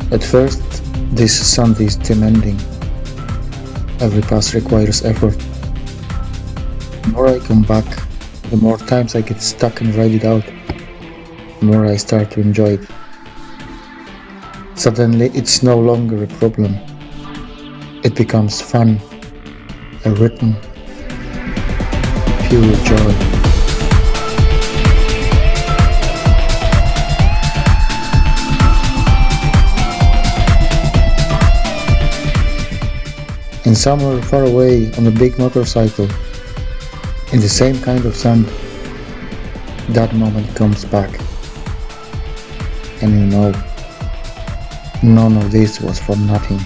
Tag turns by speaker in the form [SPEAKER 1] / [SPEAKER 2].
[SPEAKER 1] At first, this sand is demanding. Every pass requires effort. The more I come back, the more times I get stuck and ride it out, the more I start to enjoy it. Suddenly, it's no longer a problem. It becomes fun, a rhythm, pure joy. And somewhere far away on a big motorcycle, in the same kind of sand, that moment comes back. And you know, none of this was for nothing.